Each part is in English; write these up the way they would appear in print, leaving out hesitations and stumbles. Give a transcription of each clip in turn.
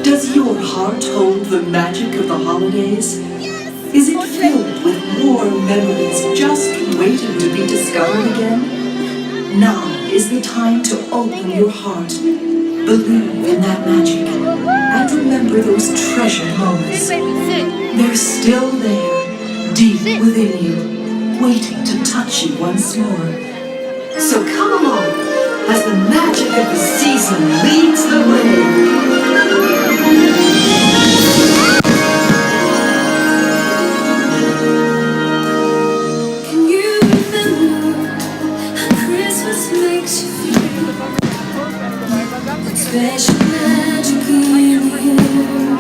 Does your heart hold the magic of the holidays? Is it filled with warm memories just waiting to be discovered again? Now is the time to open your heart, believe in that magic, and remember those treasured moments. They're still there, deep within you, waiting to touch you once more. So come along, as the magic of the season leads the way. Can you remember how Christmas makes you feel? That special magic in the air.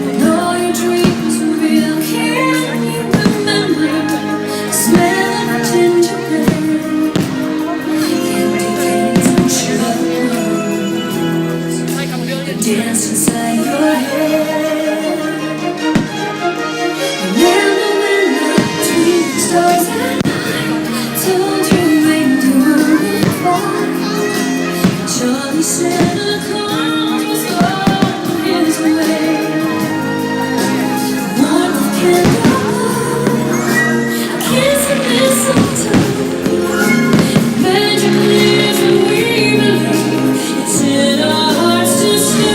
When all your dreams are real, can you remember the smell of gingerbread? Candy canes and sugar plums dance inside your head. Remember when the twinkling stars at night told you reindeer would fly? Charlie Santa Claus was on his way. The warmth of candlewood, a kiss of mistletoe, magic lives and we believe it's in our hearts to stay.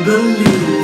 Believe.